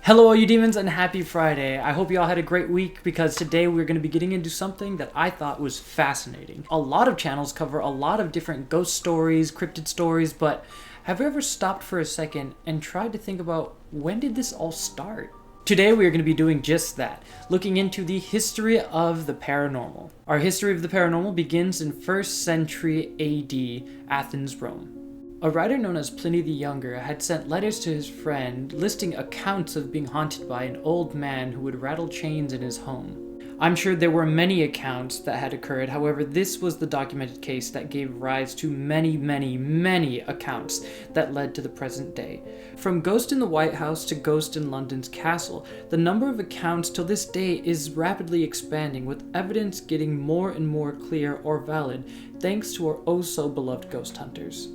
Hello all you demons and happy Friday. I hope you all had a great week because today we're going to be getting into something that I thought was fascinating. A lot of channels cover a lot of different ghost stories, cryptid stories, but have you ever stopped for a second and tried to think about when did this all start? Today we are going to be doing just that, looking into the history of the paranormal. Our history of the paranormal begins in 1st century AD, Athens, Rome. A writer known as Pliny the Younger had sent letters to his friend listing accounts of being haunted by an old man who would rattle chains in his home. I'm sure there were many accounts that had occurred, however this was the documented case that gave rise to many accounts that led to the present day. From Ghost in the White House to Ghost in London's castle, the number of accounts till this day is rapidly expanding, with evidence getting more and more clear or valid thanks to our oh so beloved ghost hunters.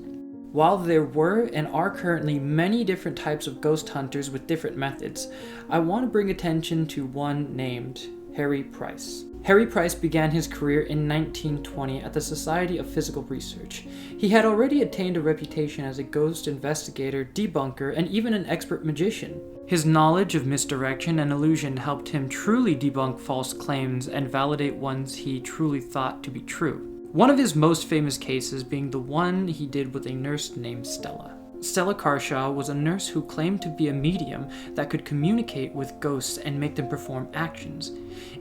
While there were and are currently many different types of ghost hunters with different methods, I want to bring attention to one named Harry Price. Harry Price began his career in 1920 at the Society of Physical Research. He had already attained a reputation as a ghost investigator, debunker, and even an expert magician. His knowledge of misdirection and illusion helped him truly debunk false claims and validate ones he truly thought to be true. One of his most famous cases being the one he did with a nurse named Stella. Stella Carshaw was a nurse who claimed to be a medium that could communicate with ghosts and make them perform actions.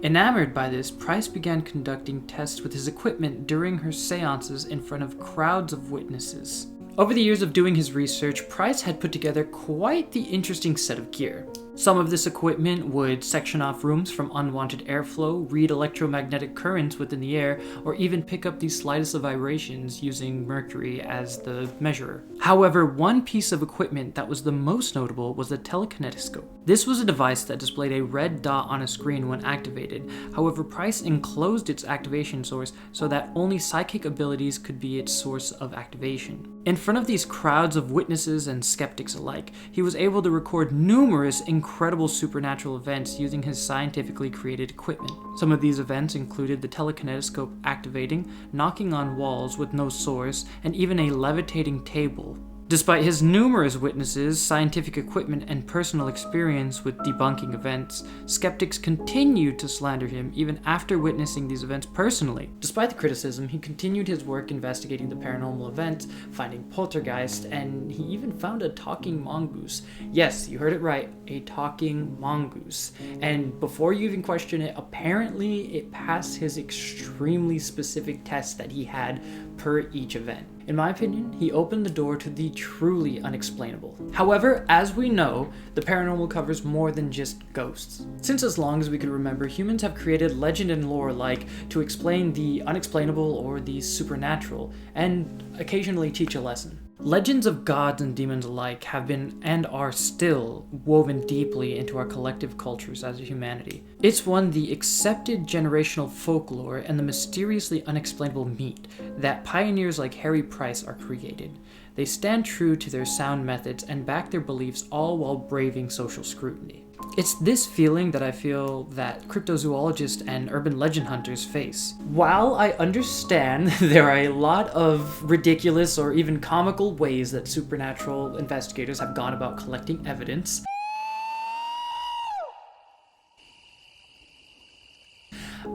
Enamored by this, Price began conducting tests with his equipment during her seances in front of crowds of witnesses. Over the years of doing his research, Price had put together quite the interesting set of gear. Some of this equipment would section off rooms from unwanted airflow, read electromagnetic currents within the air, or even pick up the slightest of vibrations using mercury as the measurer. However, one piece of equipment that was the most notable was the telekinetoscope. This was a device that displayed a red dot on a screen when activated. However, Price enclosed its activation source so that only psychic abilities could be its source of activation. In front of these crowds of witnesses and skeptics alike, he was able to record numerous incredible supernatural events using his scientifically created equipment. Some of these events included the telekinetoscope activating, knocking on walls with no source, and even a levitating table. Despite his numerous witnesses, scientific equipment, and personal experience with debunking events, skeptics continued to slander him even after witnessing these events personally. Despite the criticism, he continued his work investigating the paranormal events, finding poltergeists, and he even found a talking mongoose. Yes, you heard it right, a talking mongoose. And before you even question it, apparently it passed his extremely specific tests that he had per each event. In my opinion, he opened the door to the truly unexplainable. However, as we know, the paranormal covers more than just ghosts. Since as long as we can remember, humans have created legend and lore alike to explain the unexplainable or the supernatural, and occasionally teach a lesson. Legends of gods and demons alike have been and are still woven deeply into our collective cultures as a humanity. It's one the accepted generational folklore and the mysteriously unexplainable meat that pioneers like Harry Price are created. They stand true to their sound methods and back their beliefs all while braving social scrutiny. It's this feeling that I feel that cryptozoologists and urban legend hunters face. While I understand there are a lot of ridiculous or even comical ways that supernatural investigators have gone about collecting evidence,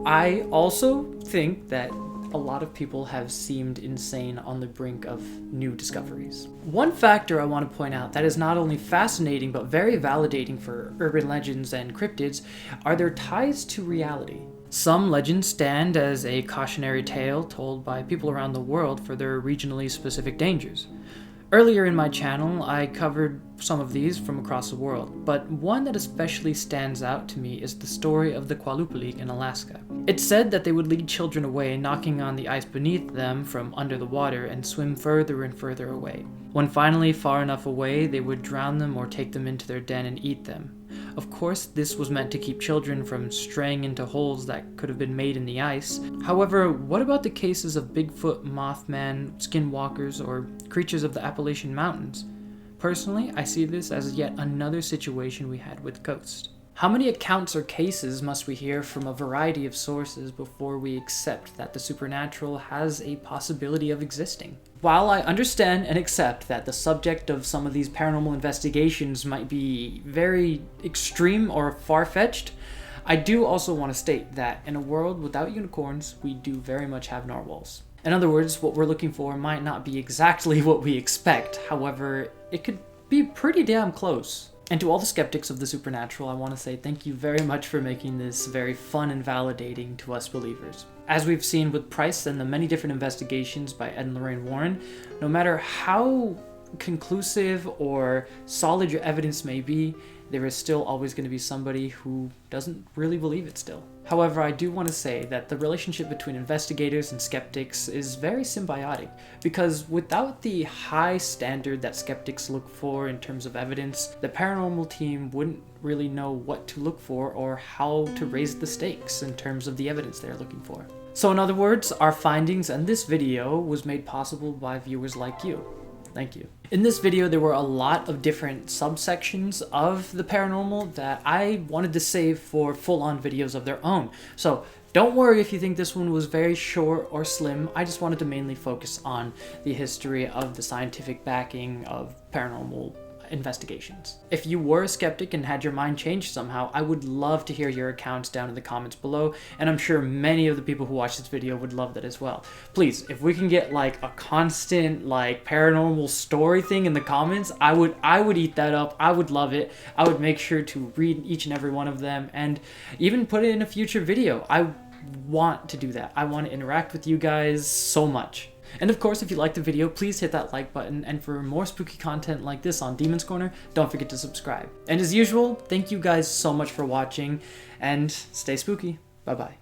I also think that a lot of people have seemed insane on the brink of new discoveries. One factor I want to point out that is not only fascinating but very validating for urban legends and cryptids are their ties to reality. Some legends stand as a cautionary tale told by people around the world for their regionally specific dangers. Earlier in my channel, I covered some of these from across the world, but one that especially stands out to me is the story of the Kwalupalik in Alaska. It's said that they would lead children away, knocking on the ice beneath them from under the water and swim further and further away. When finally far enough away, they would drown them or take them into their den and eat them. Of course, this was meant to keep children from straying into holes that could have been made in the ice. However, what about the cases of Bigfoot, Mothman, skinwalkers, or creatures of the Appalachian Mountains? Personally, I see this as yet another situation we had with ghosts. How many accounts or cases must we hear from a variety of sources before we accept that the supernatural has a possibility of existing? While I understand and accept that the subject of some of these paranormal investigations might be very extreme or far-fetched, I do also want to state that in a world without unicorns, we do very much have narwhals. In other words, what we're looking for might not be exactly what we expect, however, it could be pretty damn close. And to all the skeptics of the supernatural, I want to say thank you very much for making this very fun and validating to us believers. As we've seen with Price and the many different investigations by Ed and Lorraine Warren, no matter how conclusive or solid your evidence may be, there is still always going to be somebody who doesn't really believe it still. However, I do want to say that the relationship between investigators and skeptics is very symbiotic, because without the high standard that skeptics look for in terms of evidence, the paranormal team wouldn't really know what to look for or how to raise the stakes in terms of the evidence they're looking for. So in other words, our findings and this video was made possible by viewers like you. Thank you. In this video, there were a lot of different subsections of the paranormal that I wanted to save for full-on videos of their own. So don't worry if you think this one was very short or slim. I just wanted to mainly focus on the history of the scientific backing of paranormal investigations. If you were a skeptic and had your mind changed somehow, I would love to hear your accounts down in the comments below, and I'm sure many of the people who watch this video would love that as well. Please, if we can get like a constant like paranormal story thing in the comments, I would eat that up. I would love it. I would make sure to read each and every one of them and even put it in a future video. I want to do that. I want to interact with you guys so much. And of course, if you liked the video, please hit that like button, and for more spooky content like this on Demon's Corner, don't forget to subscribe. And as usual, thank you guys so much for watching, and stay spooky. Bye-bye.